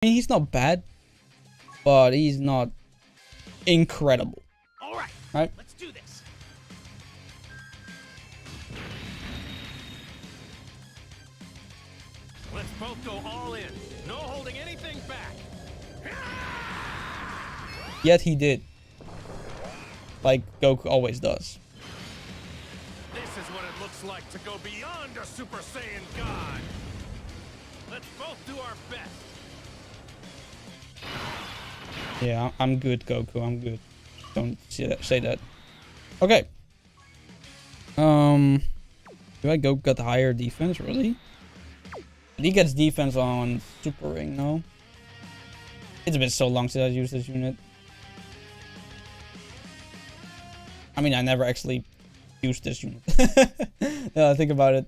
I mean, he's not bad, but he's not incredible. All right. Right? Let's do this. Let's both go all in. No holding anything back. Yet he did. Like Goku always does. This is what it looks like to go beyond a Super Saiyan God. Let's both do our best. Yeah, I'm good, Goku. I'm good. Don't say that. Okay. Do I go get higher defense? Really? He gets defense on Super Ring, no? It's been so long since I used this unit. I mean, I never actually used this unit. Yeah, think about it.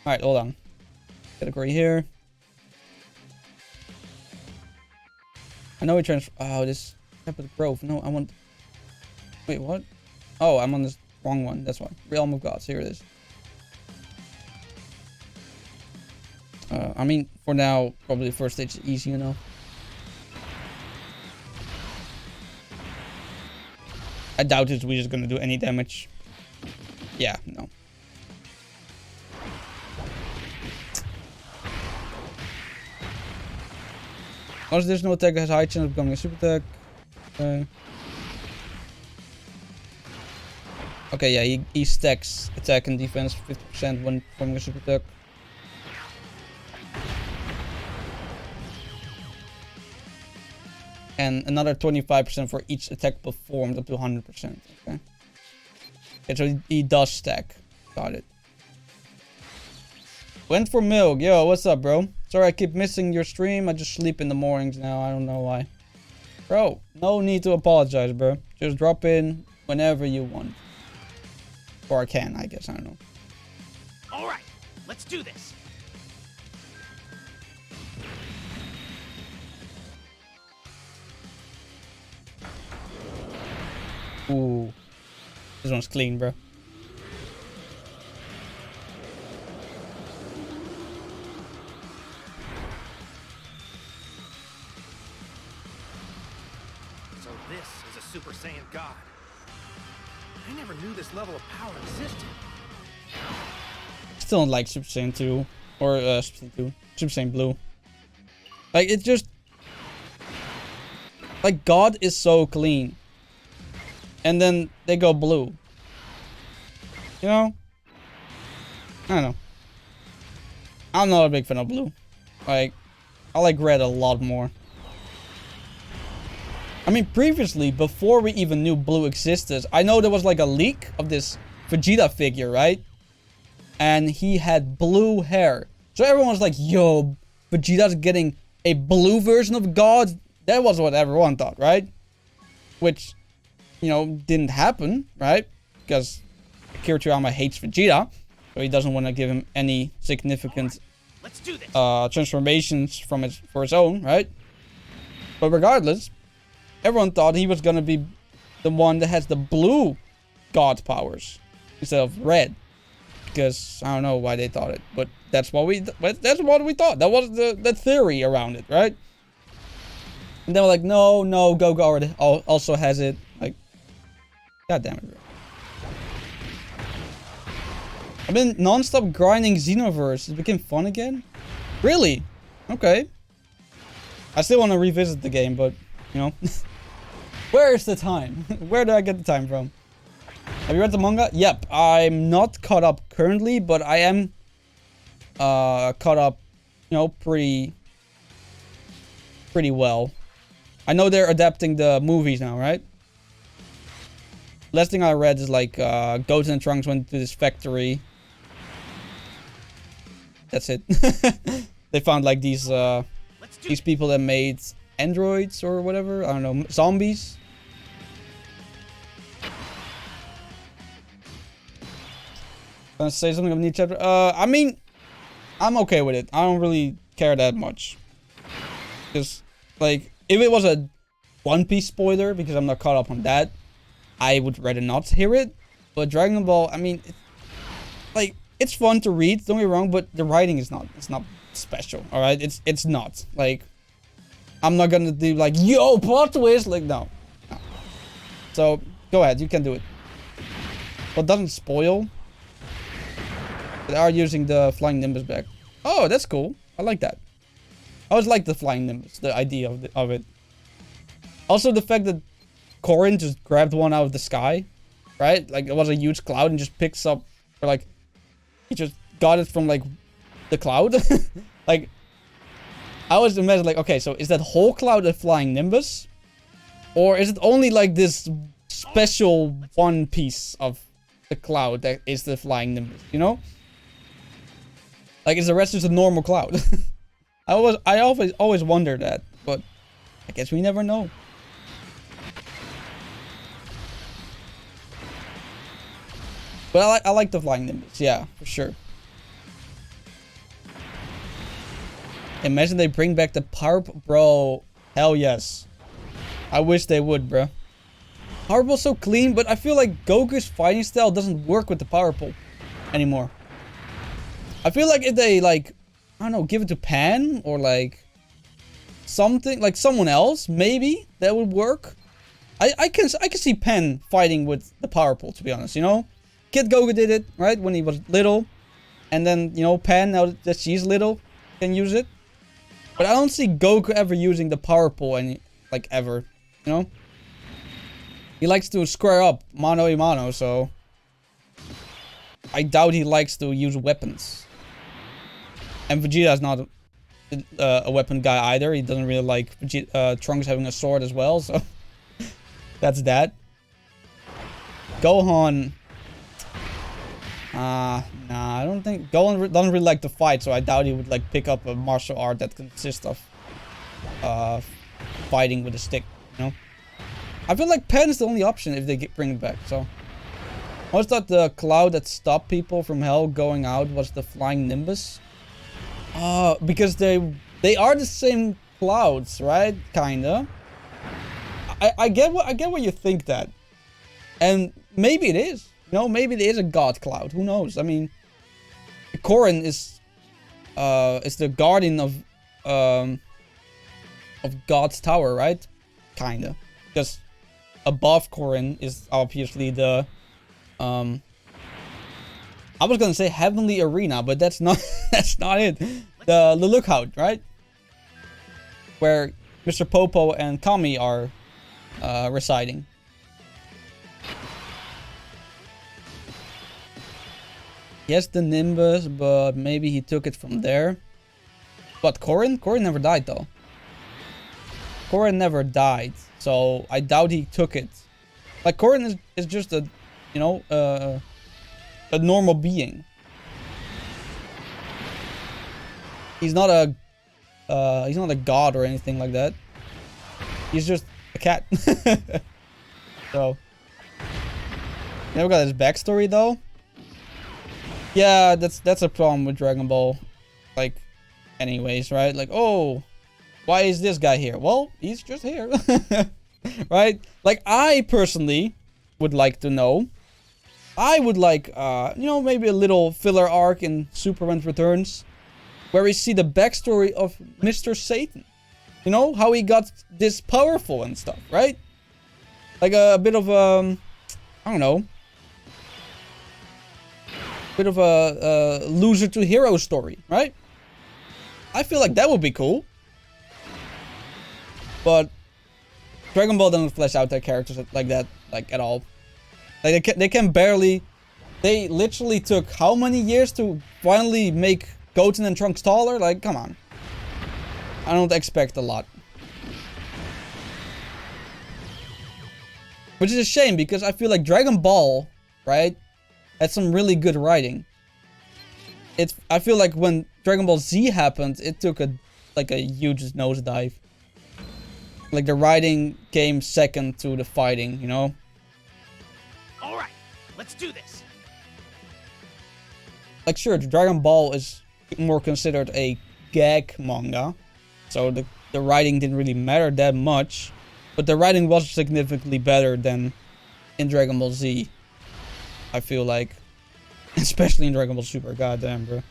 Alright, hold on. Category here. I know we transfer. Oh, this Capital Grove. No, I want. Wait, what? Oh, I'm on this wrong one. That's why. Realm of Gods. Here it is. I mean, for now, probably the first stage is easy enough. I doubt it's we're just gonna do any damage. Yeah, no. Also, there's no attack that has high chance of becoming a super attack. Okay, yeah, he stacks attack and defense 50% when forming a super attack. And another 25% for each attack performed up to 100%. Okay. Okay, so he does stack. Got it. Went for milk. Yo, what's up, bro? Sorry I keep missing your stream. I just sleep in the mornings now. I don't know why. Bro, no need to apologize, bro. Just drop in whenever you want. Or I can, I guess. I don't know. All right. Let's do this. Ooh. This one's clean, bro. So this is a Super Saiyan God. I never knew this level of power existed. Still don't like Super Saiyan 2. Or Super Saiyan 2. Super Saiyan Blue. Like, it just... Like, God is so clean. And then they go blue. You know? I don't know. I'm not a big fan of blue. Like, I like red a lot more. I mean, previously, before we even knew blue existed, I know there was like a leak of this Vegeta figure, right? And he had blue hair. So everyone was like, yo, Vegeta's getting a blue version of God. That was what everyone thought, right? Which... you know, didn't happen, right? Because Akira Toriyama hates Vegeta, so he doesn't want to give him any significant transformations from for his own, right? But regardless, everyone thought he was gonna be the one that has the blue God powers instead of red, because I don't know why they thought it, but that's what we thought. That was the theory around it, right? And they were like, no, Goku already also has it. Like, god damn it, bro. I've been non-stop grinding Xenoverse. It became fun again? Really? Okay. I still want to revisit the game, but, you know. Where is the time? Where do I get the time from? Have you read the manga? Yep. I'm not caught up currently, but I am caught up, you know, pretty well. I know they're adapting the movies now, right? Last thing I read is like Goten and Trunks went to this factory. That's it. They found like these people that made androids or whatever. I don't know, zombies. Gonna say something of new chapter. I mean, I'm okay with it. I don't really care that much. Because, like, if it was a One Piece spoiler, because I'm not caught up on that, I would rather not hear it. But Dragon Ball, I mean, like, it's fun to read, don't get me wrong, but the writing is not, it's not special, alright? It's not. Like, I'm not gonna do like, yo, plot twist. Like, no. So, go ahead. You can do it. What doesn't spoil? They are using the flying Nimbus back. Oh, that's cool. I like that. I always like the flying Nimbus. The idea of it. Also, the fact that Corrin just grabbed one out of the sky. Right? Like, it was a huge cloud and just picks up. Or like, he just got it from like the cloud. Like, I always imagine like, okay, so is that whole cloud a flying Nimbus? Or is it only like this special one piece of the cloud that is the flying Nimbus, you know? Like, is the rest just a normal cloud? I always wonder that, but I guess we never know. But I like the flying Nimbus, yeah, for sure. Imagine they bring back the Powerpuff, bro. Hell yes. I wish they would, bro. Powerpuff's so clean, but I feel like Goku's fighting style doesn't work with the Powerpuff anymore. I feel like if they, like, I don't know, give it to Pan or like something, like someone else, maybe that would work. I can see Pan fighting with the Powerpuff, to be honest, you know? Kid Goku did it, right, when he was little. And then, you know, Pan, now that she's little, can use it. But I don't see Goku ever using the Powerpuff any, like, ever, you know? He likes to square up, mano a mano, so I doubt he likes to use weapons. And Vegeta's not a weapon guy either. He doesn't really like Trunks having a sword as well, so that's that. Gohan. Nah, I don't think Gohan doesn't really like to fight, so I doubt he would like pick up a martial art that consists of fighting with a stick, you know? I feel like Pan is the only option if they bring it back, so. I always thought the cloud that stopped people from hell going out was the flying Nimbus. Because they are the same clouds, right? Kinda. I get what you think that. And maybe it is. You know, maybe it is a god cloud. Who knows? I mean, Corrin is the guardian of God's tower, right? Kinda. Because above Corrin is obviously the I was gonna say heavenly arena, but that's not that's not it. The lookout, right? Where Mr. Popo and Kami are residing. Yes, the Nimbus, but maybe he took it from there. But Corrin? Corrin never died, though. Corrin never died, so I doubt he took it. Like, Corrin is just a, you know, a normal being. He's not a god or anything like that. He's just a cat. So, never got his backstory though. Yeah, that's a problem with Dragon Ball. Like, anyways, right? Like, oh, why is this guy here? Well, he's just here. Right? Like, I personally would like to know. I would like, you know, maybe a little filler arc in Superman Returns, where we see the backstory of Mr. Satan. You know, how he got this powerful and stuff, right? Like a bit of I don't know. Bit of a loser to hero story, right? I feel like that would be cool. But Dragon Ball doesn't flesh out their characters like that, like, at all. Like, they can barely... They literally took how many years to finally make Goten and Trunks taller? Like, come on. I don't expect a lot. Which is a shame, because I feel like Dragon Ball, right, had some really good writing. I feel like when Dragon Ball Z happened, it took a huge nosedive. Like, the writing came second to the fighting, you know? Alright, let's do this. Like, sure, Dragon Ball is more considered a gag manga. So the writing didn't really matter that much. But the writing was significantly better than in Dragon Ball Z. I feel like. Especially in Dragon Ball Super. Goddamn, bro.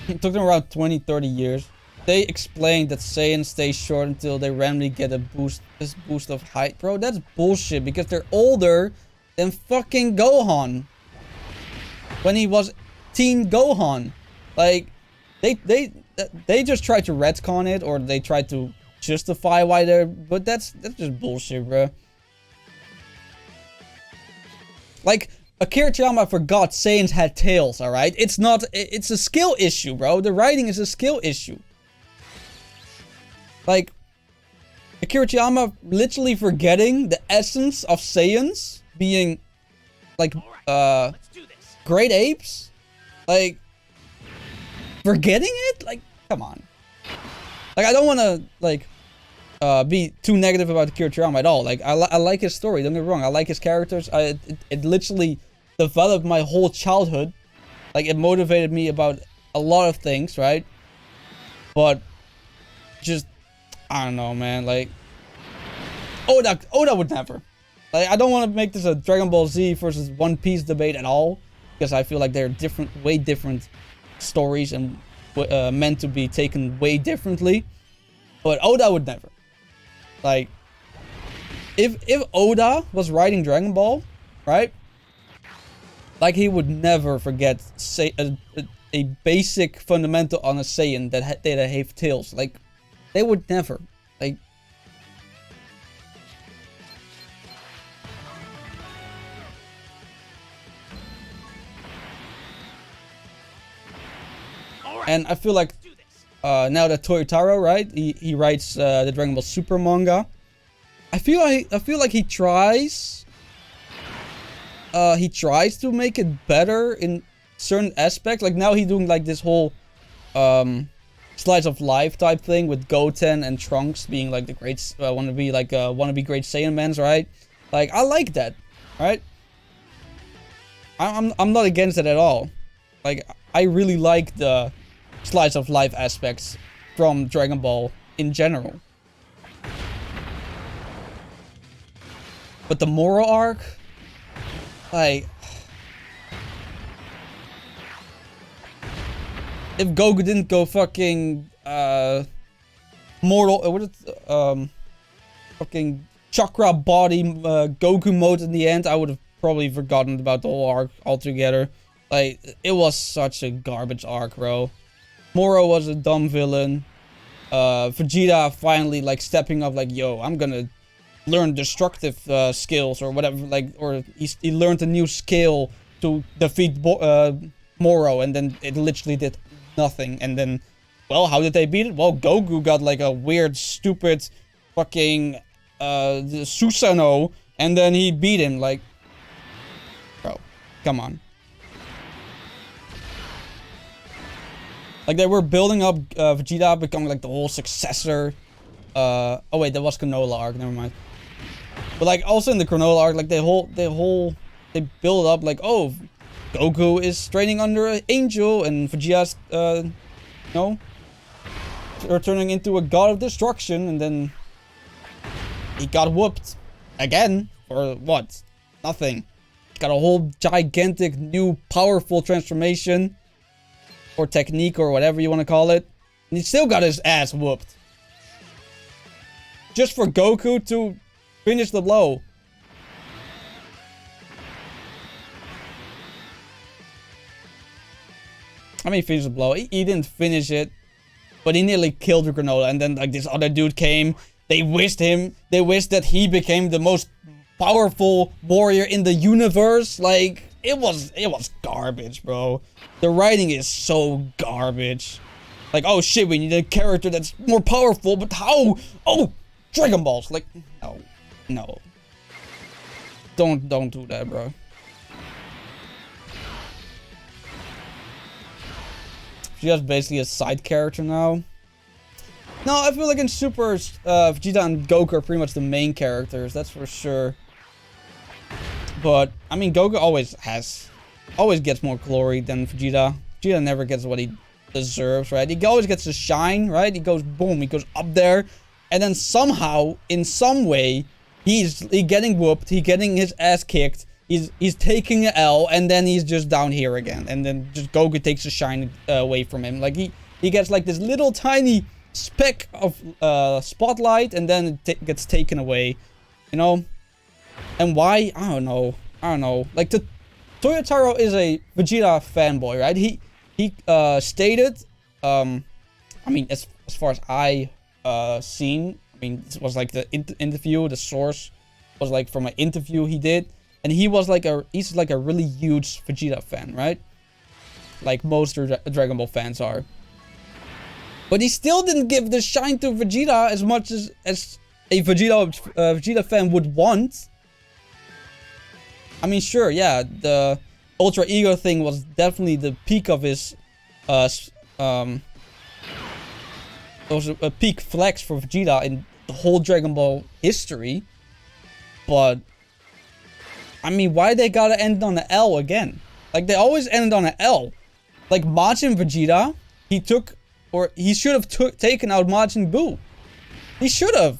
It took them around 20, 30 years. They explained that Saiyans stay short until they randomly get this boost of height. Bro, that's bullshit because they're older than fucking Gohan. When he was Teen Gohan. Like, they just tried to retcon it, or they tried to justify why they're... But that's just bullshit, bro. Like, Akira Toriyama forgot Saiyans had tails, alright? It's not... It's a skill issue, bro. The writing is a skill issue. Like, Akira Toriyama literally forgetting the essence of Saiyans being, like, great apes? Like, forgetting it? Like, come on. Like, I don't want to, like, be too negative about Akira Toriyama at all. Like, I like his story, don't get me wrong. I like his characters. It literally developed my whole childhood. Like, it motivated me about a lot of things, right? But, just, I don't know, man. Like, Oda would never. Like, I don't want to make this a Dragon Ball Z versus One Piece debate at all. Because I feel like they're different, way different stories and meant to be taken way differently. But Oda would never. Like, if Oda was writing Dragon Ball, right? Like, he would never forget say a basic fundamental on a Saiyan that have tails. Like, they would never. Like, and I feel like now that Toyotaro, right, he writes the Dragon Ball Super manga. I feel like he tries to make it better in certain aspects. Like, now he's doing like this whole slice of life type thing with Goten and Trunks being like the great wannabe great Saiyan mans, right? Like, I like that, right? I'm not against it at all. Like, I really like the slice of life aspects from Dragon Ball in general. But the Moro arc, like, if Goku didn't go fucking mortal, what is it, fucking chakra body Goku mode in the end, I would have probably forgotten about the whole arc altogether. Like, it was such a garbage arc, bro. Moro was a dumb villain. Vegeta finally, like, stepping up, like, yo, I'm gonna learn destructive skills or whatever, like, or he learned a new skill to defeat Moro, and then it literally did nothing. And then, well, how did they beat it? Well, Goku got, like, a weird, stupid fucking Susanoo, and then he beat him. Like, bro, come on. Like, they were building up Vegeta becoming, like, the whole successor. Oh wait, that was Granola arc, never mind. But, like, also in the Granola arc, like, they build up, like, oh, Goku is training under an angel, and Vegeta's, turning into a god of destruction, and then he got whooped again for what? Nothing. Got a whole gigantic new powerful transformation. Or technique, or whatever you want to call it. And he still got his ass whooped. Just for Goku to finish the blow. I mean, finish the blow. He didn't finish it. But he nearly killed the Granola. And then, like, this other dude came. They wished that he became the most powerful warrior in the universe. Like, it was garbage, bro. The writing is so garbage. Like, oh shit, we need a character that's more powerful, but how? Oh, Dragon Balls. Like, no. Don't do that, bro. She's basically a side character now. No, I feel like in Super, Vegeta and Goku are pretty much the main characters, that's for sure. But, I mean, Goku always gets more glory than Vegeta. Vegeta never gets what he deserves, right? He always gets to shine, right? He goes, boom, he goes up there. And then somehow, in some way, he's getting whooped, he's getting his ass kicked. he's taking an L, and then he's just down here again, and then just Goku takes the shine away from him. Like he gets like this little tiny speck of spotlight, and then it gets taken away, you know. And why? I don't know. Like Toyotaro is a Vegeta fanboy, right? He stated, I mean, as far as I seen, I mean, this was like the interview. The source was like from an interview he did, and he's like a really huge Vegeta fan, right? Like most Dragon Ball fans are. But he still didn't give the shine to Vegeta as much as a Vegeta fan would want. I mean, sure, yeah, the Ultra Ego thing was definitely the peak of his, it was a peak flex for Vegeta in the whole Dragon Ball history. But, I mean, why they gotta end on an L again? Like, they always ended on an L. Like, Majin Vegeta, he should have taken out Majin Buu. He should have.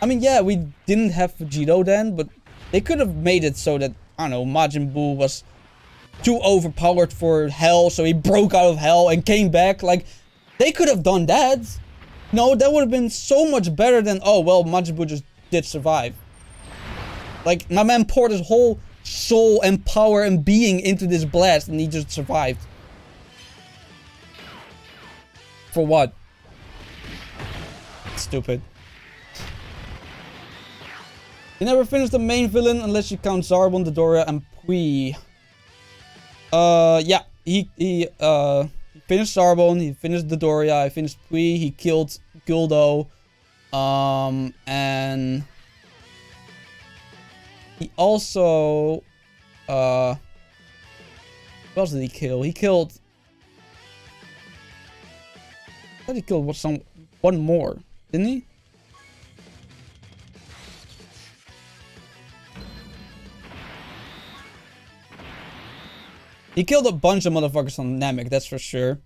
I mean, yeah, we didn't have Vegito then, but they could have made it so that, I don't know, Majin Buu was too overpowered for Hell, so he broke out of Hell and came back. Like, they could have done that. No, that would have been so much better than, oh, well, Majin Buu just did survive. Like, my man poured his whole soul and power and being into this blast, and he just survived. For what? Stupid. You never finished the main villain unless you count Zarbon, Dodoria, and Pui. Yeah, he finished Zarbon, he finished Dodoria, he finished Pui, he killed Guldo, and he also, what else did he kill? He killed, I thought he killed one more, didn't he? He killed a bunch of motherfuckers on Namek, that's for sure.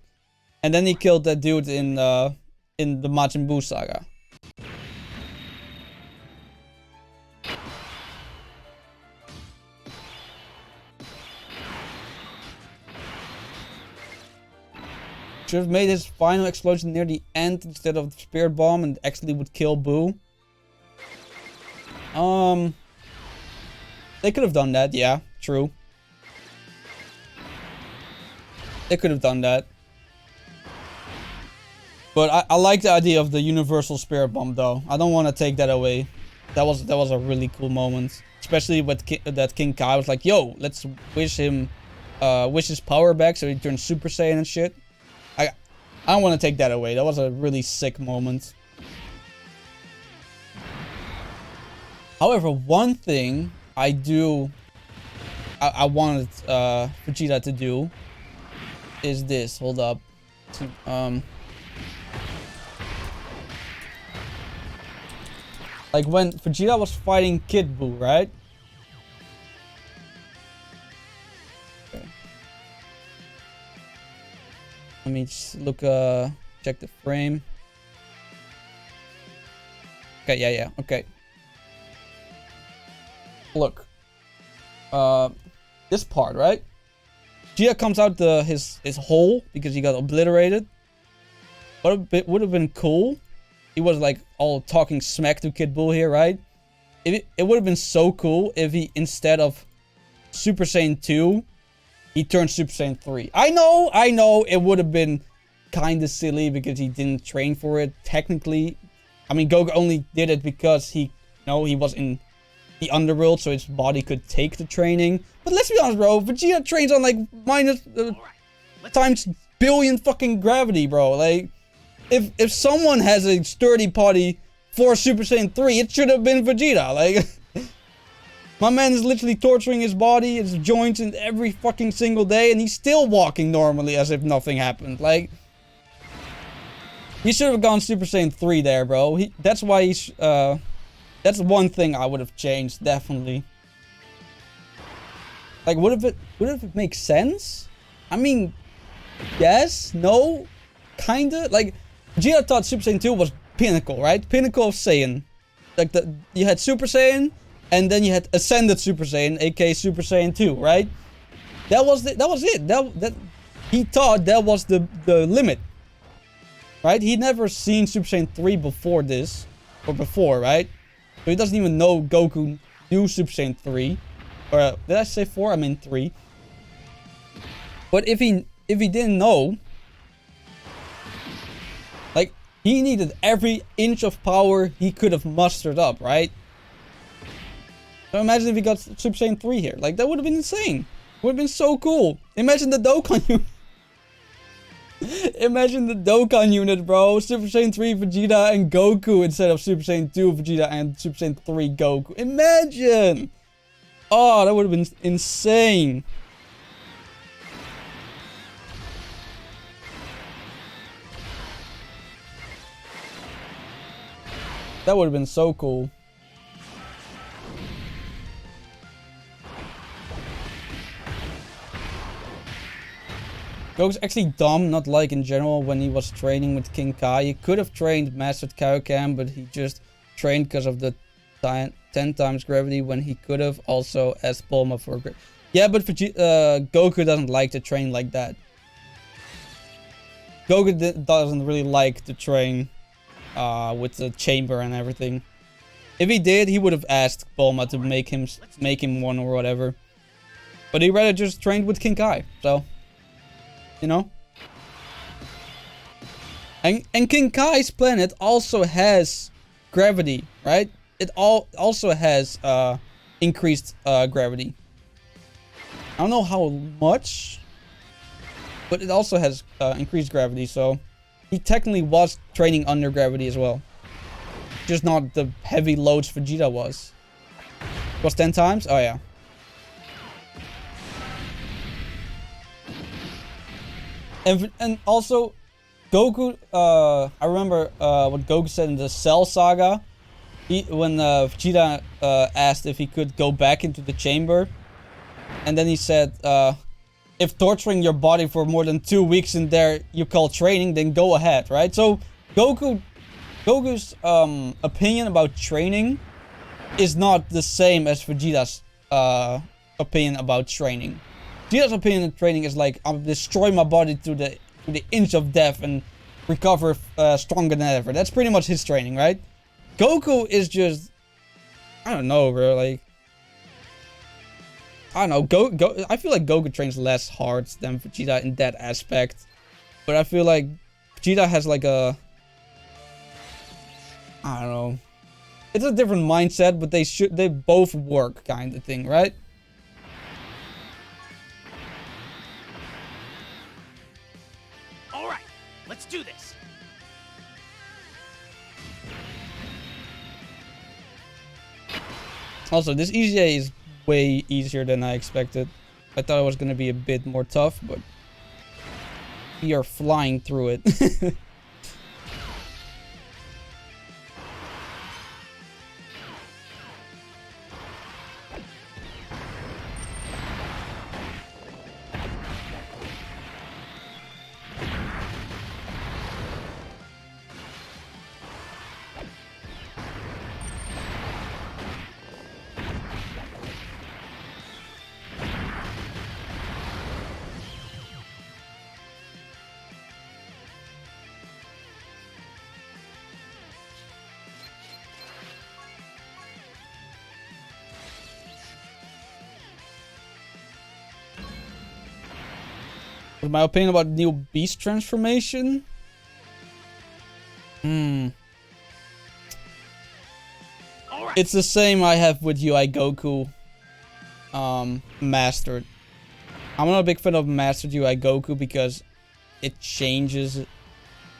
And then he killed that dude in the Majin Buu saga. Should have made his final explosion near the end instead of the Spirit Bomb and actually would kill Buu. They could have done that, yeah, true. They could have done that. But I like the idea of the universal Spirit Bomb, though. I don't want to take that away. That was a really cool moment. Especially with that King Kai was like, yo, let's wish his power back so he turns Super Saiyan and shit. I don't want to take that away. That was a really sick moment. However, one thing I wanted Vegeta to do is this. Hold up. Like when Vegeta was fighting Kid Buu, right? Okay. Let me just look, check the frame. Okay, yeah, okay. Look. This part, right? Vegeta comes out his hole because he got obliterated. What would have been cool? He was like all talking smack to Kid Buu here, right? It would have been so cool if he, instead of Super Saiyan 2, he turned Super Saiyan 3. I know, it would have been kind of silly because he didn't train for it, technically. I mean, Goku only did it because he was in the underworld, so his body could take the training. But let's be honest, bro, Vegeta trains on like minus times billion fucking gravity, bro. Like, if someone has a sturdy body for Super Saiyan 3, it should have been Vegeta. Like, my man is literally torturing his body, his joints, and every fucking single day, and he's still walking normally as if nothing happened. Like, he should have gone Super Saiyan 3 there, bro. That's why he's, that's one thing I would have changed, definitely. Like, would it make sense? I mean, yes, no, kinda. Like, Vegeta thought Super Saiyan 2 was pinnacle, right? Pinnacle of Saiyan. Like, you had Super Saiyan, And then you had Ascended Super Saiyan, aka Super Saiyan 2, right? That was it. That he thought that was the limit. Right? He'd never seen Super Saiyan 3 before this. Or before, right? So he doesn't even know Goku knew Super Saiyan 3. Or did I say 4? I mean 3. But if he didn't know, like, he needed every inch of power he could have mustered up, right? So imagine if he got Super Saiyan 3 here. Like, that would have been insane. It would have been so cool. Imagine the Dokkan unit. Imagine the Dokkan unit, bro. Super Saiyan 3 Vegeta and Goku instead of Super Saiyan 2 Vegeta and Super Saiyan 3 Goku. Imagine! Oh, that would have been insane. That would have been so cool. Goku's actually dumb, not like in general when he was training with King Kai. He could have trained Mastered Kaioken, but he just trained because of the 10 times gravity when he could have also asked Bulma for... Yeah, but Goku doesn't like to train like that. Goku doesn't really like to train with the chamber and everything. If he did, he would have asked Bulma to make him one or whatever. But he rather just trained with King Kai, so... You know? And King Kai's planet also has gravity, right? It also has increased gravity. I don't know how much, but it also has increased gravity, so he technically was training under gravity as well. Just not the heavy loads Vegeta was. It was 10 times? Oh yeah. And also, Goku, I remember what Goku said in the Cell Saga. When Vegeta asked if he could go back into the chamber. And then he said, if torturing your body for more than 2 weeks in there you call training, then go ahead, right? So, Goku's opinion about training is not the same as Vegeta's opinion about training. Vegeta's opinion of training is like, I'll destroy my body to the inch of death and recover stronger than ever. That's pretty much his training, right? Goku is just... I don't know, bro. Like... I don't know. I feel like Goku trains less hard than Vegeta in that aspect. But I feel like Vegeta has like a... I don't know. It's a different mindset, but they both work kind of thing, right? Let's do this. Also, this EZA is way easier than I expected. I thought it was going to be a bit more tough, but we are flying through it. What's my opinion about new beast transformation? It's the same I have with UI Goku mastered. I'm not a big fan of mastered UI Goku because it changes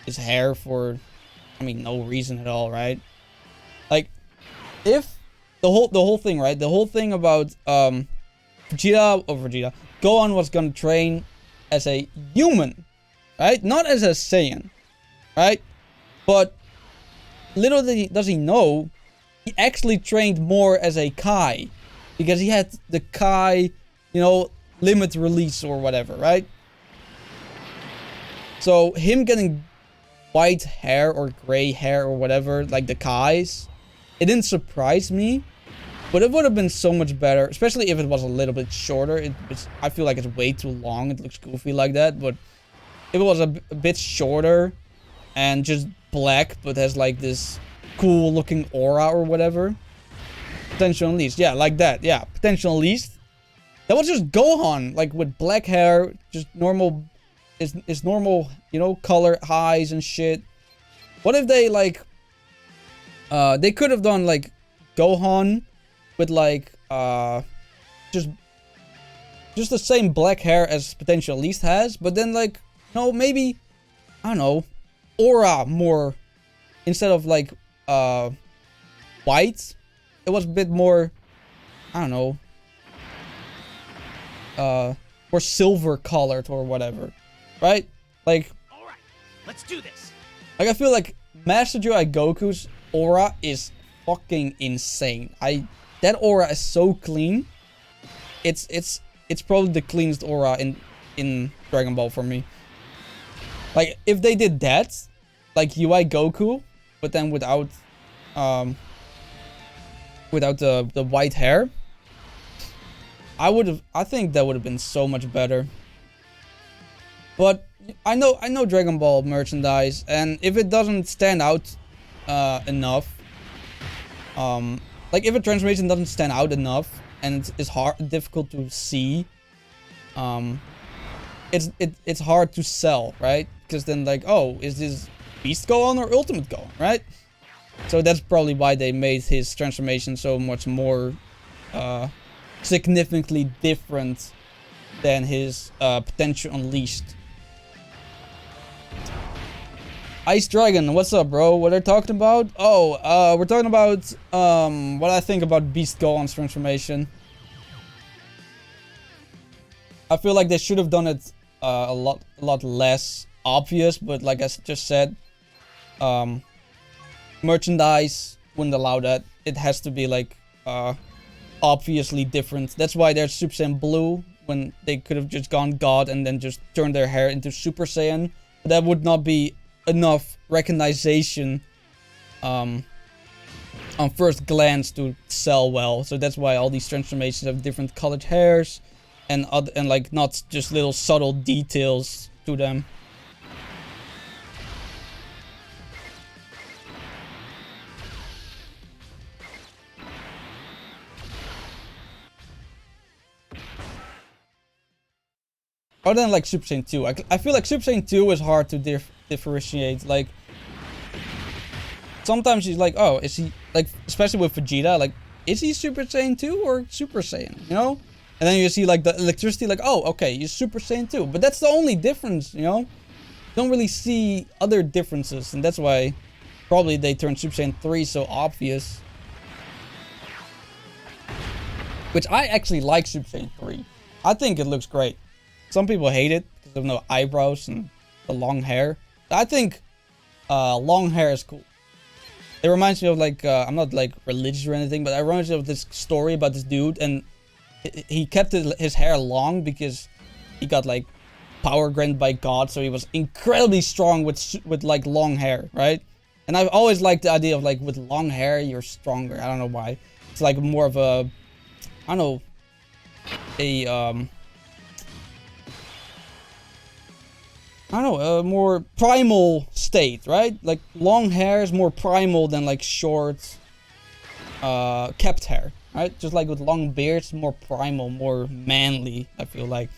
his hair for, I mean, no reason at all, right? Like, if the whole thing, right? The whole thing about Gohan was gonna train as a human, right? Not as a Saiyan, right? But little does he know, he actually trained more as a Kai, because he had the Kai, you know, limit release or whatever, right? So him getting white hair or gray hair or whatever, like the Kais, it didn't surprise me, But it would have been so much better, especially if it was a little bit shorter. I feel like it's way too long. It looks goofy like that. But if it was a bit shorter and just black, but has like this cool looking aura or whatever. Potential Unleashed. Yeah, like that. Yeah, Potential Unleashed. That was just Gohan, like with black hair, just normal, is normal, you know, color, eyes and shit. What if they like, they could have done like Gohan with like, just the same black hair as Potential Unleashed has, but then like, no, maybe, I don't know, aura more, instead of like, white, it was a bit more, I don't know, or silver colored or whatever, right? Like, All right, let's do this. like I feel like Master Joy Goku's aura is fucking insane. That aura is so clean. It's probably the cleanest aura in Dragon Ball for me. Like if they did that, like UI Goku, but then without the white hair, I think that would have been so much better. But I know Dragon Ball merchandise, and if it doesn't stand out enough, like if a transformation doesn't stand out enough and it's difficult to see, it's hard to sell, right? Because then like, oh, is this Beast Gohan or Ultimate Gohan, right? So that's probably why they made his transformation so much more significantly different than his Potential Unleashed. Ice Dragon, what's up, bro? What are they talking about? Oh, we're talking about what I think about Beast Gohan's transformation. I feel like they should have done it a lot less obvious, but like I just said, merchandise wouldn't allow that. It has to be like obviously different. That's why there's Super Saiyan Blue, when they could have just gone God and then just turned their hair into Super Saiyan. But that would not be enough recognition on first glance to sell well. So that's why all these transformations have different colored hairs and like not just little subtle details to them. Other than like Super Saiyan 2, I feel like Super Saiyan 2 is hard to differentiate. Like sometimes he's like, oh, is he like, especially with Vegeta, like, is he Super Saiyan 2 or Super Saiyan, you know? And then you see like the electricity, like, oh, okay, he's Super Saiyan 2. But that's the only difference, you know? You don't really see other differences, and that's why probably they turned Super Saiyan 3 so obvious. Which I actually like Super Saiyan 3. I think it looks great. Some people hate it because of no eyebrows and the long hair. I think long hair is cool. It reminds me of like, I'm not like religious or anything, but it reminds me of this story about this dude, and he kept his hair long because he got like power granted by God, so he was incredibly strong with like long hair, right? And I've always liked the idea of like with long hair you're stronger. I don't know why. It's like more of a, I don't know, a more primal state, right? Like long hair is more primal than like short, kept hair, right? Just like with long beards, more primal, more manly, I feel like.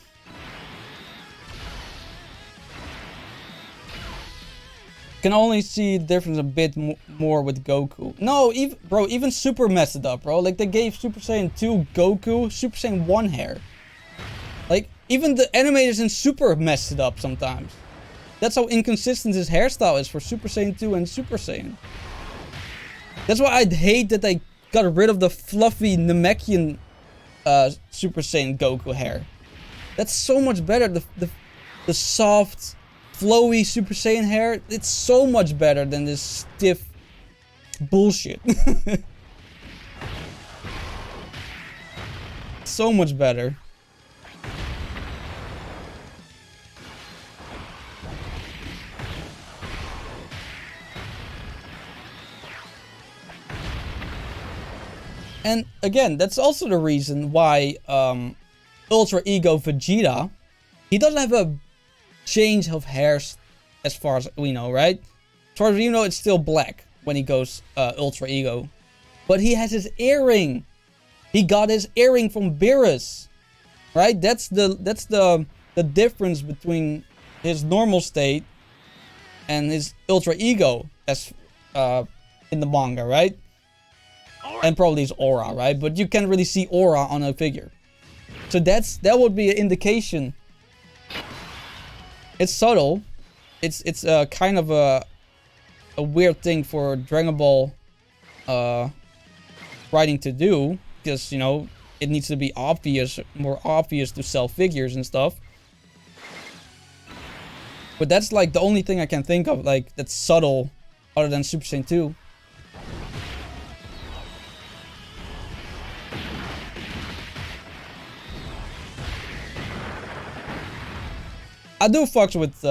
Can only see the difference a bit more with Goku. No, even Super messed it up, bro. Like they gave Super Saiyan 2 Goku Super Saiyan 1 hair. Like even the animators in Super messed it up sometimes. That's how inconsistent his hairstyle is for Super Saiyan 2 and Super Saiyan. That's why I'd hate that they got rid of the fluffy Namekian Super Saiyan Goku hair. That's so much better. The soft, flowy Super Saiyan hair, it's so much better than this stiff bullshit. So much better. And again, that's also the reason why Ultra Ego Vegeta, he doesn't have a change of hairs as far as we know, right? As far as we know, it's still black when he goes Ultra Ego. But he has his earring. He got his earring from Beerus. Right? That's the difference between his normal state and his Ultra Ego as in the manga, right? And probably his aura, right? But you can't really see aura on a figure. So that would be an indication. It's subtle. It's kind of a weird thing for Dragon Ball writing to do, because you know it needs to be obvious, more obvious to sell figures and stuff. But that's like the only thing I can think of like that's subtle, other than Super Saiyan 2. I do fucks with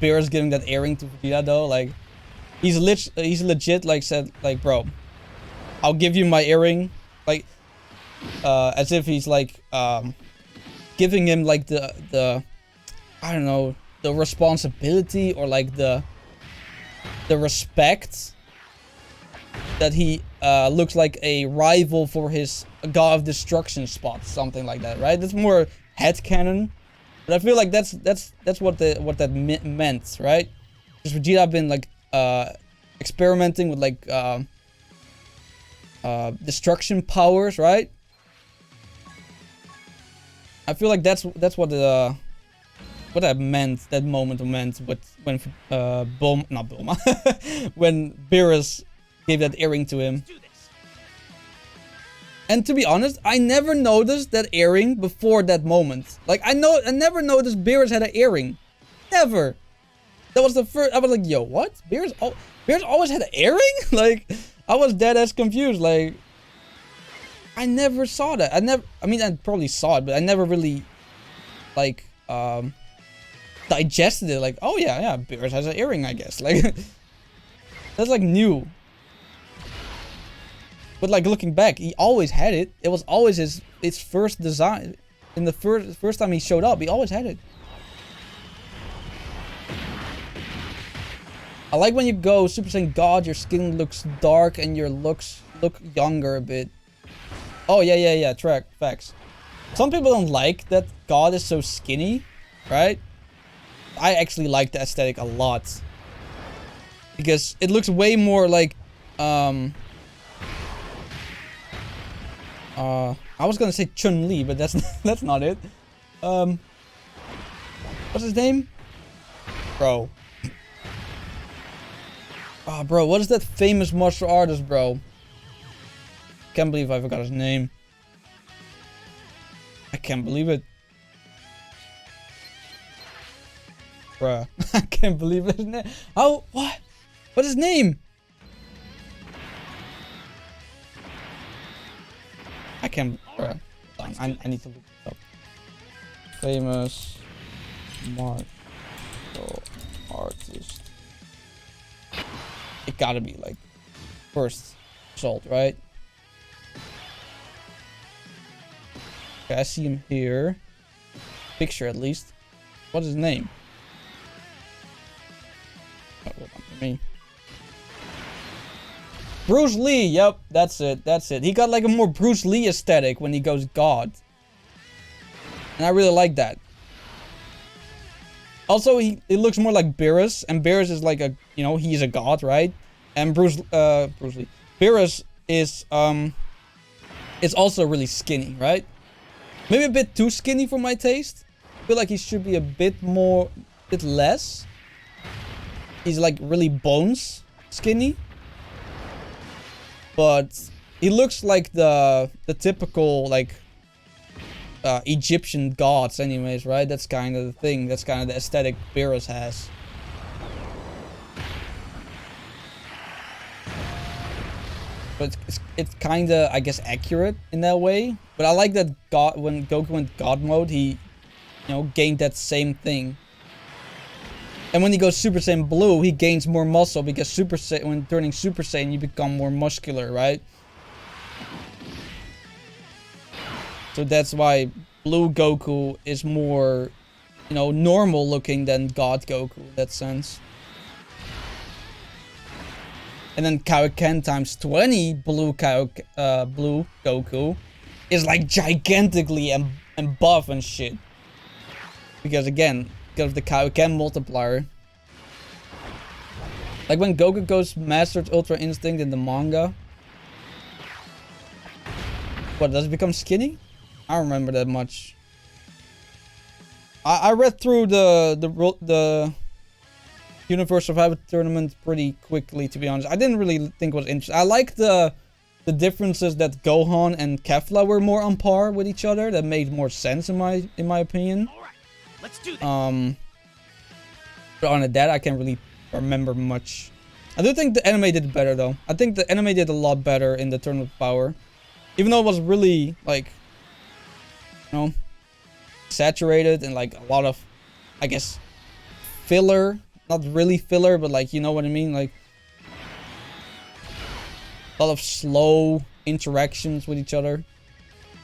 Beerus giving that earring to Vegeta though. Like he's legit like said like, bro, I'll give you my earring, like as if he's like giving him like the I don't know, the responsibility or like the respect that he looks like a rival for his God of Destruction spot, something like that, right? That's more headcanon. But I feel like that's what that meant, right? Because Vegeta been like experimenting with like destruction powers, right? I feel like that's what that meant. That moment meant when not Bulma, when Beerus gave that earring to him. And to be honest, I never noticed that earring before that moment. Like, I never noticed Beerus had an earring. Never. That was the first. I was like, yo, what? Beerus always had an earring? Like, I was dead ass confused. Like, I never saw that. I mean, I probably saw it, but I never really, like, digested it. Like, oh yeah, Beerus has an earring, I guess. Like, that's like new. But like looking back, he always had it. It was always his first design. In the first time he showed up, he always had it. I like when you go Super Saiyan God, your skin looks dark and your looks look younger a bit. Oh yeah, facts. Some people don't like that God is so skinny, right? I actually like the aesthetic a lot. Because it looks way more like I was gonna say Chun-Li, but that's not it. What's his name? Bro. Oh, bro, what is that famous martial artist, bro? Can't believe I forgot his name. I can't believe it. Bruh. I can't believe his name. Oh, what? What's his name? I can't. Bruh. I need to look it up. Famous martial artist. It gotta be like first result, right? Okay, I see him here. Picture at least. What's his name? Oh, hold on for me. Bruce Lee, yep, that's it. He got like a more Bruce Lee aesthetic when he goes God. And I really like that. Also, he looks more like Beerus, and Beerus is like a, you know, he's a god, right? And Bruce Lee. Beerus is also really skinny, right? Maybe a bit too skinny for my taste. I feel like he should be a bit less. He's like really bones skinny. But he looks like the typical like Egyptian gods anyways, right? That's kind of the thing. That's kind of the aesthetic Beerus has. But it's kind of, I guess, accurate in that way. But I like that when Goku went God mode, he, you know, gained that same thing. And when he goes Super Saiyan Blue, he gains more muscle because when turning Super Saiyan, you become more muscular, right? So that's why Blue Goku is more, you know, normal looking than God Goku in that sense. And then Kaioken times 20 Blue Goku is like gigantically and buff and shit. Because again, because of the Kaioken multiplier. Like when Goku goes mastered Ultra Instinct in the manga. What, does it become skinny? I don't remember that much. I read through the Universe Survivor Tournament pretty quickly, to be honest. I didn't really think it was interesting. I like the differences that Gohan and Kefla were more on par with each other. That made more sense in my opinion. All right, let's do this. But on that, I can't really remember much. I do think the anime did better though. I think the anime did a lot better in the Tournament of Power. Even though it was really, like, you know, saturated and, like, a lot of, I guess, filler. Not really filler, but, like, you know what I mean? Like, a lot of slow interactions with each other.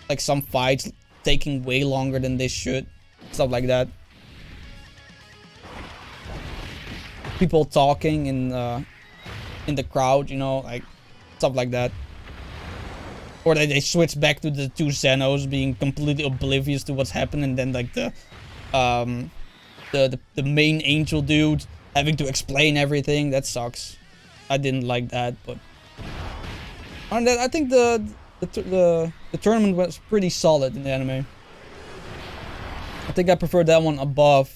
Like, some fights taking way longer than they should. Stuff like that. People talking in the crowd, you know, like, stuff like that. Or they switch back to the two Zenos being completely oblivious to what's happened, and then like the main angel dude having to explain everything. That sucks. I didn't like that, but on that, I think the tournament was pretty solid in the anime. I think I prefer that one above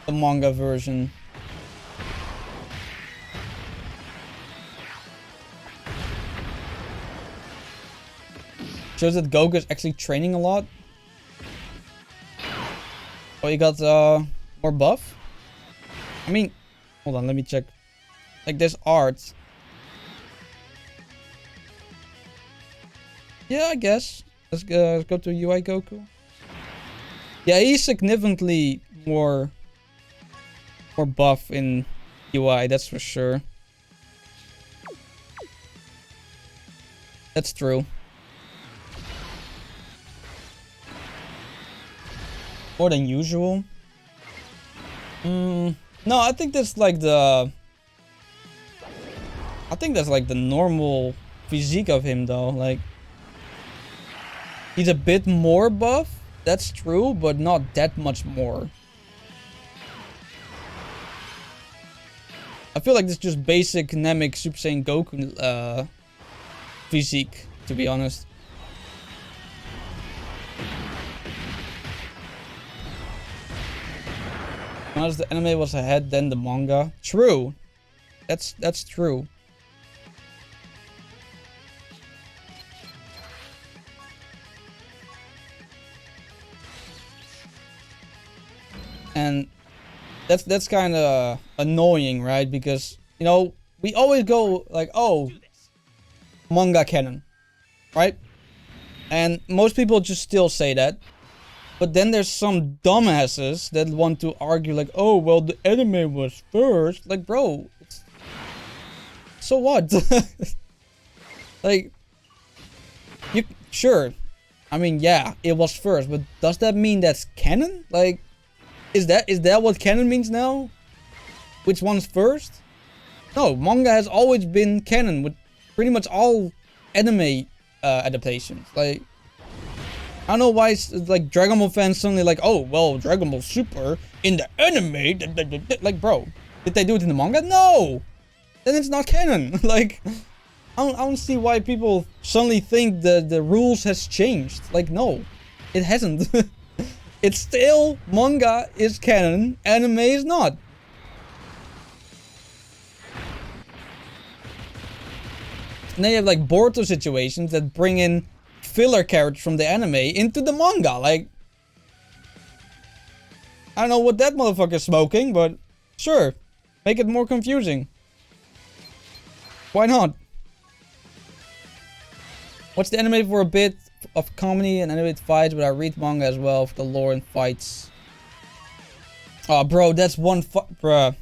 the manga version. Shows that Goku is actually training a lot. Oh, he got more buff? I mean, hold on, let me check. Like, there's art. Yeah, I guess. Let's go to UI Goku. Yeah, he's significantly more buff in UI, that's for sure. That's true. More than usual. No, I think that's like the... I think that's like the normal physique of him though. Like, he's a bit more buff. That's true, but not that much more. I feel like this is just basic Namek Super Saiyan Goku physique, to be honest. As the anime was ahead than the manga. True. That's true. And that's kind of annoying, right? Because, you know, we always go like, oh, manga canon, right? And most people just still say that. But then there's some dumbasses that want to argue like, oh, well, the anime was first. Like, bro, so what? Like, sure. I mean, yeah, it was first, but does that mean that's canon? Like, is that what canon means now? Which one's first? No, manga has always been canon with pretty much all anime adaptations. Like, I don't know why it's like Dragon Ball fans suddenly like, oh, well, Dragon Ball Super in the anime. Like, bro, did they do it in the manga? No! Then it's not canon. Like, I don't see why people suddenly think the rules has changed. Like, no, it hasn't. It's still, manga is canon, anime is not. And then you have like Boruto situations that bring in filler characters from the anime into the manga. Like, I don't know what that motherfucker's smoking, but sure, make it more confusing. Why not? Watch the anime for a bit of comedy and animated fights, but I read manga as well for the lore and fights. Oh, bro, that's one bruh.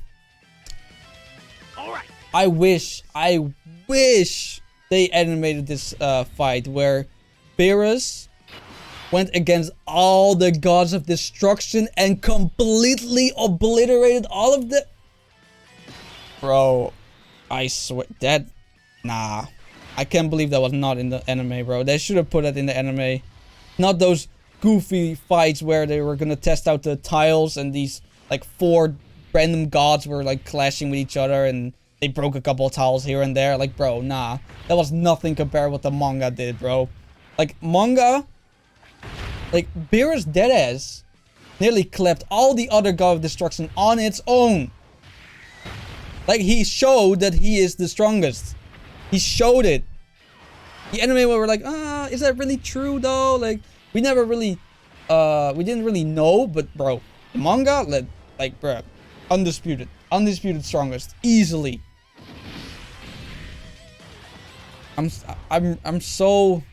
Alright. I wish they animated this fight where Beerus went against all the gods of destruction and completely obliterated all of the... Bro, I swear, that... Nah. I can't believe that was not in the anime, bro. They should have put that in the anime. Not those goofy fights where they were gonna test out the tiles and these, like, 4 random gods were, like, clashing with each other and they broke a couple of tiles here and there. Like, bro, nah. That was nothing compared to what the manga did, bro. Like, manga... Like, Beerus deadass nearly clapped all the other God of Destruction on its own. Like, he showed that he is the strongest. He showed it. The anime were like, is that really true though? Like, we never really, we didn't really know, but bro, the manga, like, bro, undisputed strongest, easily. I'm so...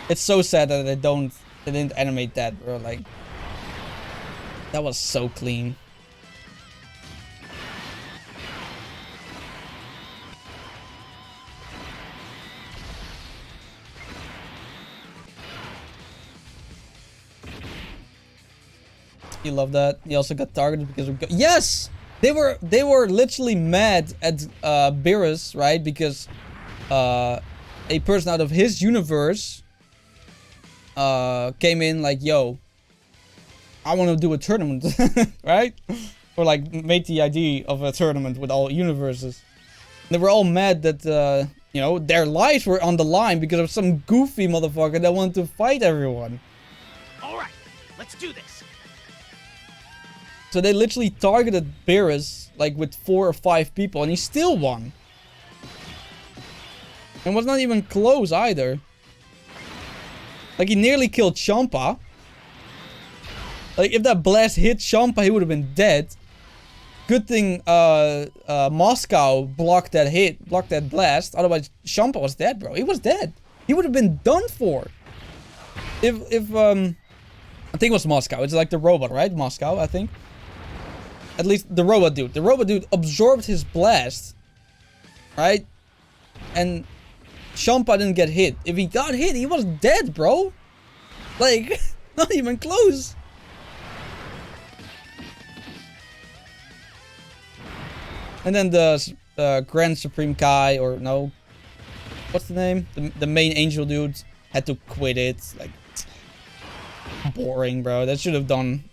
It's so sad that they didn't animate that, bro. Like, that was so clean. You love that. He also got targeted because of... Yes! They were literally mad at Beerus, right? Because a person out of his universe came in like, yo, I want to do a tournament, right? Or like made the idea of a tournament with all universes. They were all mad that, you know, their lives were on the line because of some goofy motherfucker that wanted to fight everyone. Alright, let's do this. So they literally targeted Beerus like with 4 or 5 people and he still won. And was not even close either. Like, he nearly killed Champa. Like, if that blast hit Champa, he would have been dead. Good thing Moscow blocked that hit, blocked that blast. Otherwise, Champa was dead, bro. He was dead. He would have been done for. If I think it was Moscow. It's like the robot, right? Moscow, I think. At least the robot dude. The robot dude absorbed his blast. Right? And Champa didn't get hit. If he got hit, he was dead, bro. Like, not even close. And then the Grand Supreme Kai, or no, what's the name? The main angel dude had to quit it. Like, boring, bro. That should have gone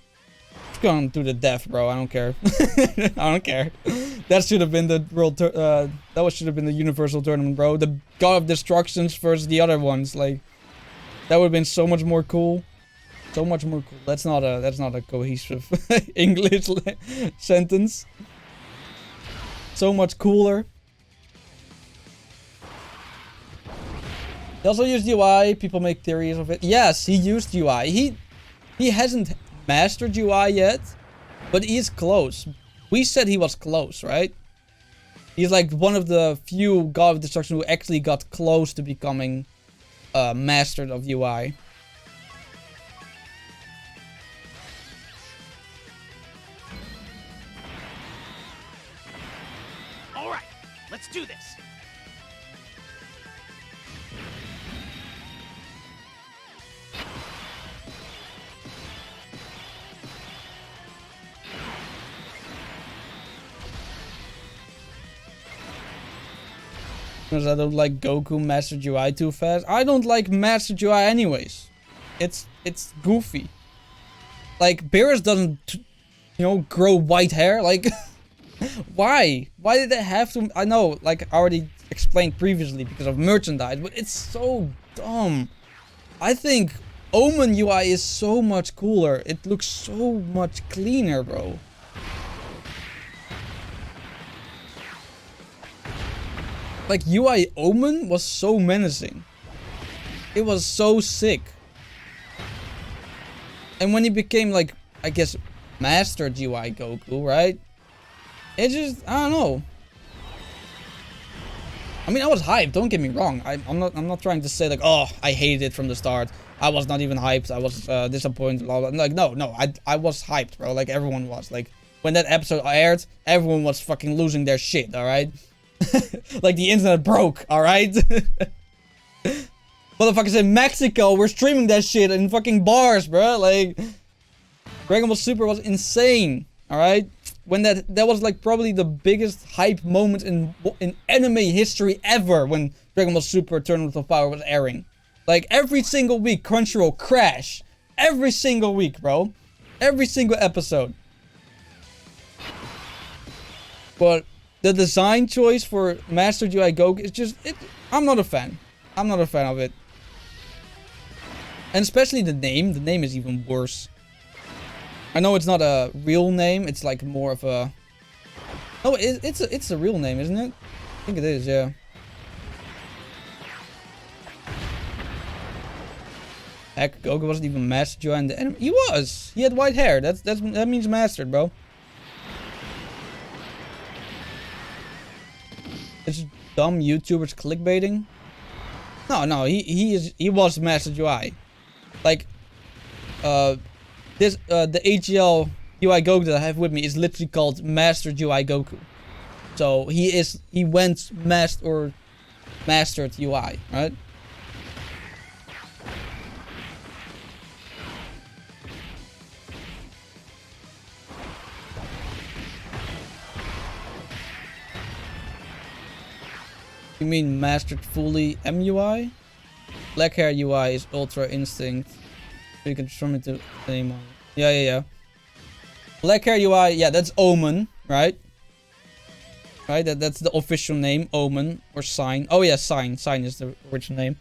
to the death, bro. I don't care. I don't care. That should have been the world. That should have been the universal tournament, bro. The God of Destructions versus the other ones. Like, that would have been so much more cool. So much more cool. That's not a cohesive English sentence. So much cooler. He also used UI. People make theories of it. Yes, he used UI. He hasn't mastered UI yet, but he's close. We said he was close, right? He's like one of the few God of Destruction who actually got close to becoming mastered of UI. All right, let's do this. Because I don't like Goku mastered UI too fast. I don't like mastered UI anyways. It's goofy. Like, Beerus doesn't, you know, grow white hair. Like, why? Why did they have to? I know, like I already explained previously, because of merchandise, but it's so dumb. I think Omen UI is so much cooler. It looks so much cleaner, bro. Like, UI Omen was so menacing. It was so sick. And when he became, like, I guess, mastered UI Goku, right? It just, I don't know. I mean, I was hyped, don't get me wrong. I'm not trying to say, like, oh, I hated it from the start. I was not even hyped. I was disappointed. Blah, blah. Like, no, I was hyped, bro. Like, everyone was. Like, when that episode aired, everyone was fucking losing their shit, alright? Like, the internet broke, alright? Motherfuckers in Mexico were streaming that shit in fucking bars, bro. Like, Dragon Ball Super was insane. Alright? When that was like probably the biggest hype moment in anime history ever, when Dragon Ball Super Tournament of Power was airing. Like, every single week, Crunchyroll crash. Every single week, bro. Every single episode. But the design choice for Master UI Goku is just... I'm not a fan. I'm not a fan of it. And especially the name. The name is even worse. I know it's not a real name. It's like more of a... Oh, it's a real name, isn't it? I think it is, yeah. Heck, Goku wasn't even Master UI in the anime. He was! He had white hair. That means mastered, bro. It's dumb YouTubers clickbaiting. No, he was Master UI. Like, the HGL UI Goku that I have with me is literally called Master UI Goku. So he went mastered UI, right? You mean mastered fully MUI? Black hair UI is Ultra Instinct. So you can transform it to name on. Yeah. Black hair UI, yeah, that's Omen, right? Right, that's the official name, Omen or Sign. Oh yeah, Sign. Sign is the original name.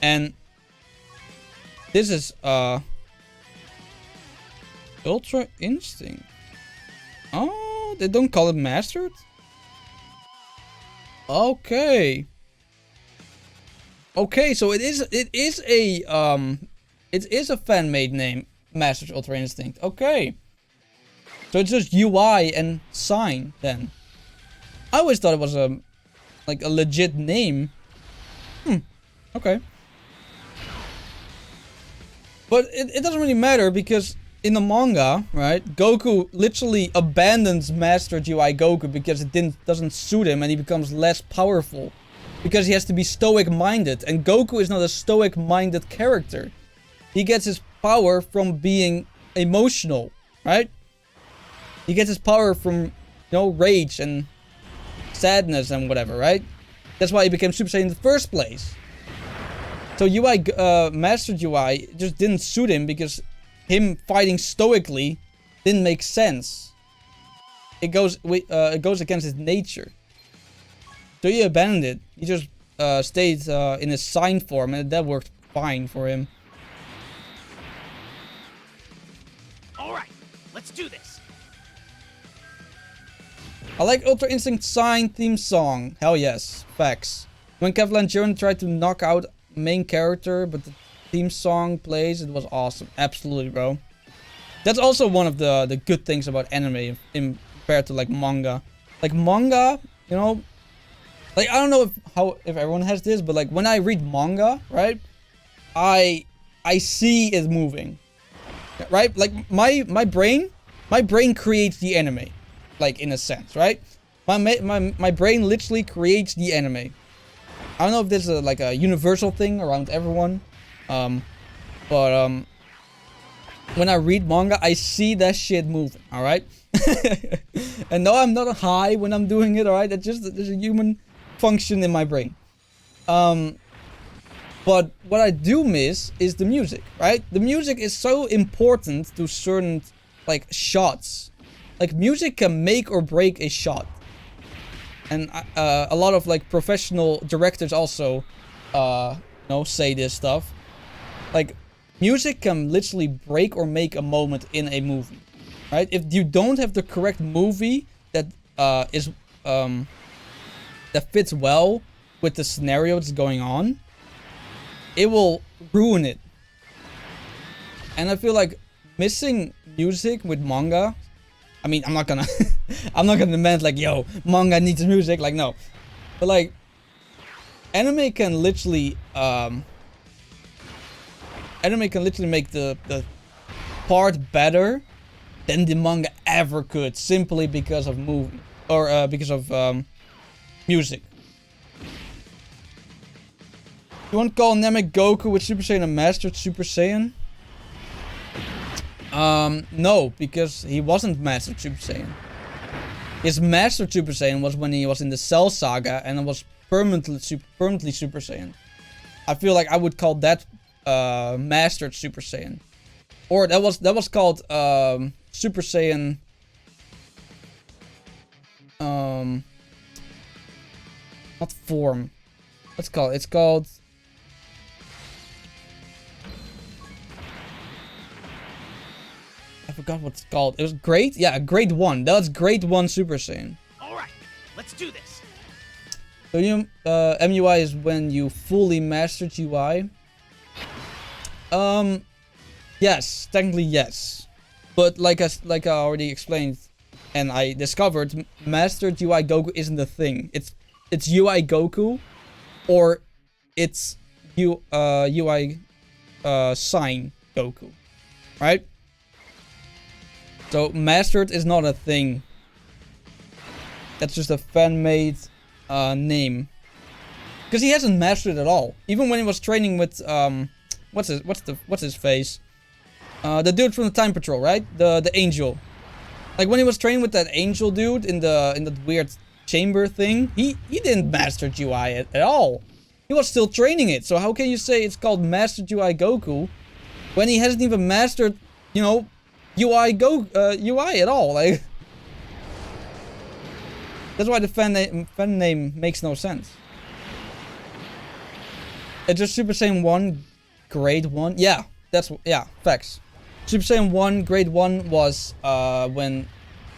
And this is Ultra Instinct. Oh, they don't call it mastered? Okay. Okay, so it is a fan-made name, Masters Ultra Instinct. Okay. So it's just UI and Sign then. I always thought it was a legit name. Okay. But it doesn't really matter because in the manga, right, Goku literally abandons Master UI Goku because it doesn't suit him and he becomes less powerful. Because he has to be stoic-minded, and Goku is not a stoic-minded character. He gets his power from being emotional, right? He gets his power from, rage and sadness and whatever, right? That's why he became Super Saiyan in the first place. So Master UI just didn't suit him because him fighting stoically didn't make sense. It goes against his nature. So he abandoned it. He just stayed in his Sign form, and that worked fine for him. Alright, let's do this. I like Ultra Instinct Sign theme song. Hell yes. Facts. When Kevlar Jiren tried to knock out main character, but the theme song plays, it was awesome. Absolutely, bro. That's also one of the good things about anime compared to like manga. Like manga, like, I don't know if everyone has this, but like when I read manga, right, I see it moving, right? Like my brain creates the anime, like in a sense, right? My brain literally creates the anime. I don't know if this is like a universal thing around everyone, but when I read manga, I see that shit moving, all right? And no, I'm not high when I'm doing it, all right? That's just there's a human function in my brain. But what I do miss is the music, right? The music is so important to certain like shots. Like music can make or break a shot. And a lot of like professional directors also say this stuff. Like music can literally break or make a moment in a movie, right? If you don't have the correct movie that that fits well with the scenario that's going on, it will ruin it. And I feel like missing music with manga, I mean, I'm not gonna demand like, yo, manga needs music, like, no. But like, anime can literally make the part better than the manga ever could, simply because of movie or because of music. You won't call Namek Goku with Super Saiyan a Mastered Super Saiyan? No, because he wasn't Mastered Super Saiyan. His Mastered Super Saiyan was when he was in the Cell Saga and it was permanently Super Saiyan. I feel like I would call that Mastered Super Saiyan. Or that was called Super Saiyan. Not form. What's it called? It's called. I forgot what it's called. It was Grade? Yeah, Grade 1. That was Grade 1 Super Saiyan. Alright, let's do this. So you, MUI is when you fully mastered UI. Yes, technically yes. But like I already explained and I discovered, Mastered UI Goku isn't a thing. It's UI Goku or it's UI Sign Goku. Right? So Mastered is not a thing. That's just a fan-made name. Because he hasn't mastered it at all. Even when he was training with what's his face? The dude from the Time Patrol, right? The angel. Like when he was training with that angel dude in the weird chamber thing, he didn't master UI at all. He was still training it. So how can you say it's called Mastered UI Goku when he hasn't even mastered, you know, UI at all? Like that's why the fan name makes no sense. It's just Super Saiyan 1 Grade 1. Yeah, facts. Super Saiyan 1 Grade 1 was when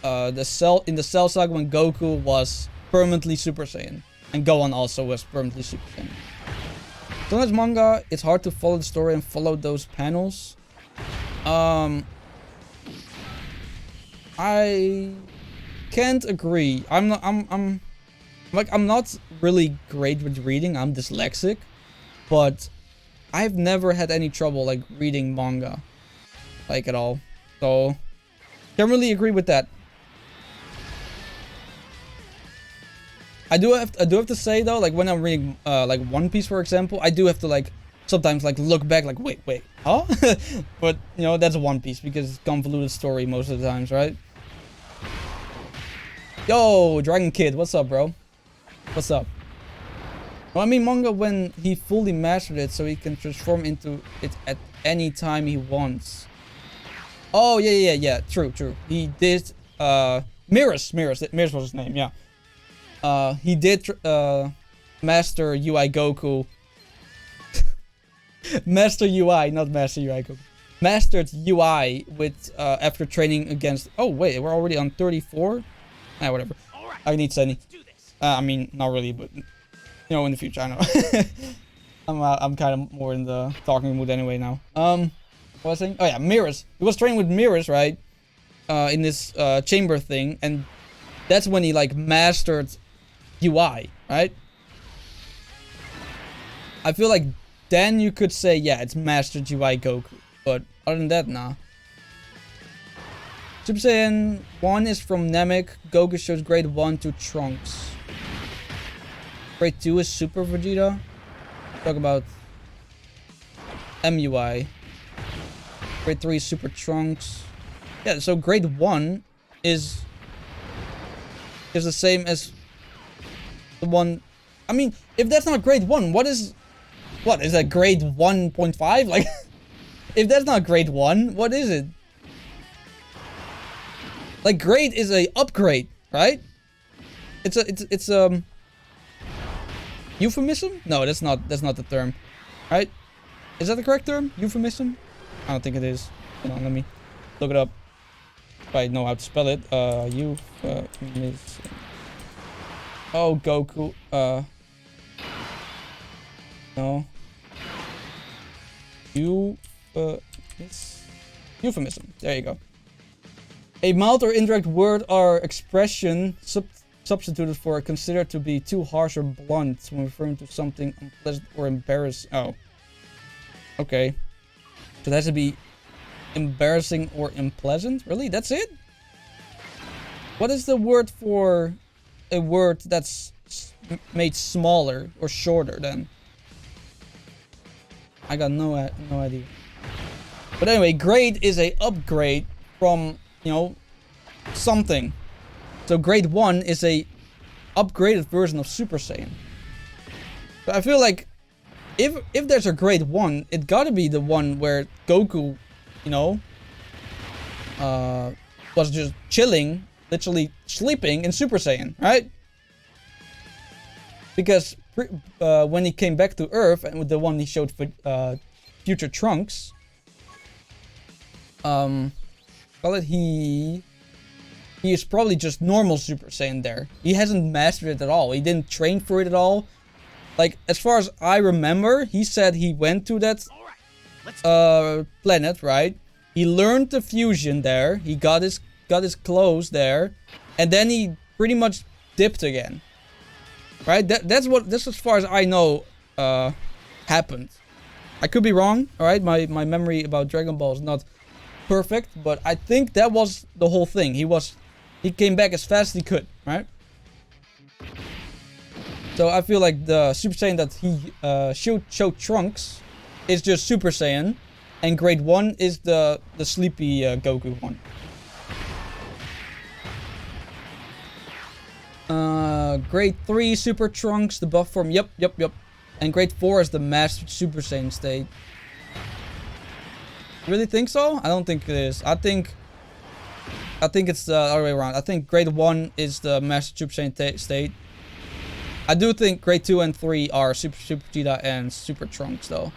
in the Cell Saga when Goku was permanently Super Saiyan. And Gohan also was permanently Super Saiyan. Sometimes manga, it's hard to follow the story and follow those panels. I can't agree. I'm not really great with reading. I'm dyslexic, but I've never had any trouble like reading manga, like at all. So can't really agree with that. I do have to say though, like when I'm reading like One Piece for example, I do have to like sometimes like look back like wait, huh? But you know that's One Piece because it's convoluted story most of the times, right? Yo, Dragon Kid, what's up, bro? What's up? Well, I mean manga when he fully mastered it so he can transform into it at any time he wants. Oh, yeah. True. He did, Mirrors was his name, yeah. He did, master UI Goku. Master UI, not Master UI Goku. Mastered UI with, after training against, oh wait, we're already on 34? Ah, whatever. Right, I need Sunny. I mean, not really, but, you know, in the future, I know. I'm kind of more in the talking mood anyway now. What was I saying? Oh yeah, Mirrors. He was training with Mirrors, right? In this chamber thing, and that's when he like mastered UI, right? I feel like then you could say, yeah, it's mastered UI Goku, but other than that, nah. Super Saiyan 1 is from Namek. Goku shows grade 1 to Trunks. Grade 2 is Super Vegeta. Talk about MUI. Grade 3 is Super Trunks. Yeah, so grade 1 is the same as the one. I mean, if that's not grade 1, what is that grade 1.5? Like, if that's not grade 1, what is it? Like, grade is a upgrade, right? It's euphemism? No, that's not the term, right? Is that the correct term? Euphemism? I don't think it is. Hold on, let me look it up. If I know how to spell it. Euphemism. Oh, Goku. No. Euphemism. There you go. A mild or indirect word or expression substituted for considered to be too harsh or blunt when referring to something unpleasant or embarrassing. Oh. Okay. So it has to be embarrassing or unpleasant? Really? That's it? What is the word for a word that's made smaller or shorter then? I got no idea. But anyway, grade is a upgrade from, you know, something. So grade 1 is a upgraded version of Super Saiyan. So I feel like if there's a grade 1, it gotta be the one where Goku, you know, was just chilling, literally sleeping in Super Saiyan, right? Because when he came back to Earth, and with the one he showed for future Trunks, he is probably just normal Super Saiyan there. He hasn't mastered it at all. He didn't train for it at all. Like, as far as I remember, he said he went to that planet, right? He learned the fusion there. He got his clothes there, and then he pretty much dipped again. Right? That's as far as I know happened. I could be wrong. All right, my memory about Dragon Ball is not perfect, but I think that was the whole thing. He came back as fast as he could, right? So I feel like the Super Saiyan that he showed Trunks is just Super Saiyan, and grade 1 is the sleepy Goku one. Grade 3 Super Trunks, the buff form. Yep. And grade 4 is the mastered Super Saiyan state. You really think so? I don't think it is. I think it's the other way around. I think grade 1 is the mastered Super Saiyan state. I do think grade 2 and 3 are Super Vegeta and Super Trunks, though.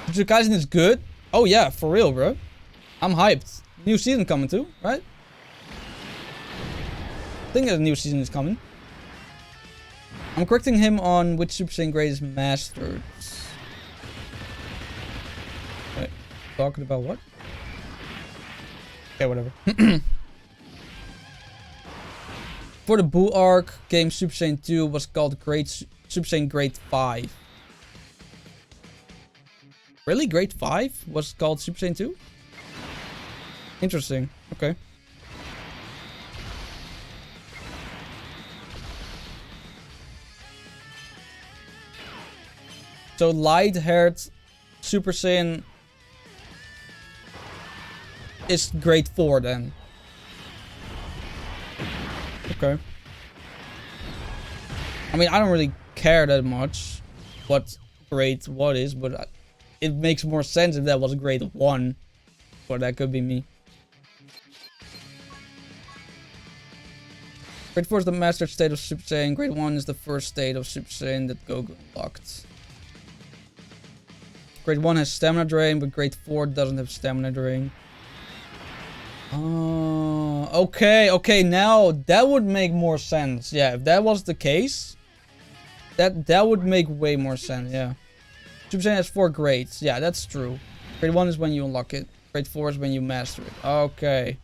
Jujutsu Kaisen is good. Oh yeah, for real, bro. I'm hyped. New season coming too, right? I think a new season is coming. I'm correcting him on which Super Saiyan grade is mastered. Wait, talking about what? Okay, whatever. For the Buu arc, game Super Saiyan 2 was called Super Saiyan Grade 5. Really? Grade 5 was called Super Saiyan 2? Interesting. Okay. So light-haired Super Saiyan is grade 4 then. Okay. I mean, I don't really care that much what grade what is, but it makes more sense if that was grade 1. But that could be me. Grade 4 is the mastered state of Super Saiyan. Grade 1 is the first state of Super Saiyan that Goku unlocked. Grade 1 has stamina drain, but grade 4 doesn't have stamina drain. Oh, okay, now that would make more sense. Yeah, if that was the case, that would make way more sense, yeah. Super Saiyan has 4 grades. Yeah, that's true. Grade 1 is when you unlock it. Grade 4 is when you master it. Okay.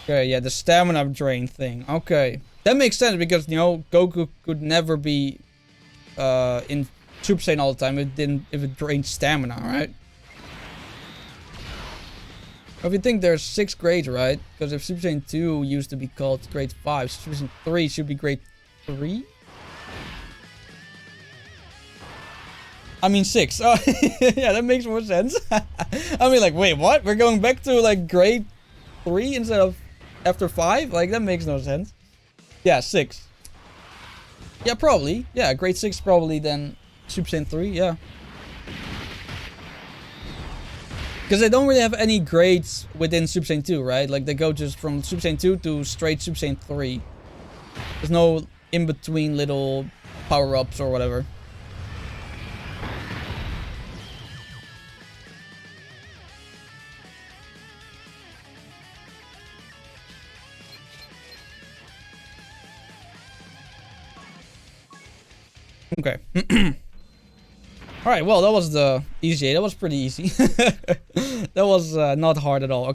Okay, yeah, the stamina drain thing. Okay. That makes sense because, you know, Goku could never be in Super Saiyan all the time if it drained stamina, right? If you think there's 6 grades, right? Because if Super Saiyan 2 used to be called grade 5, Super Saiyan 3 should be grade 3? I mean 6. Oh, yeah, that makes more sense. I mean, like, wait, what? We're going back to, like, grade 3 instead of after 5? Like, that makes no sense. Yeah, 6. Yeah, probably. Yeah, grade 6 probably then Super Saiyan 3, yeah. Because they don't really have any grades within Super Saiyan 2, right? Like, they go just from Super Saiyan 2 to straight Super Saiyan 3. There's no in-between little power-ups or whatever. Okay. Alright, well, that was the easy. That was pretty easy. That was not hard at all.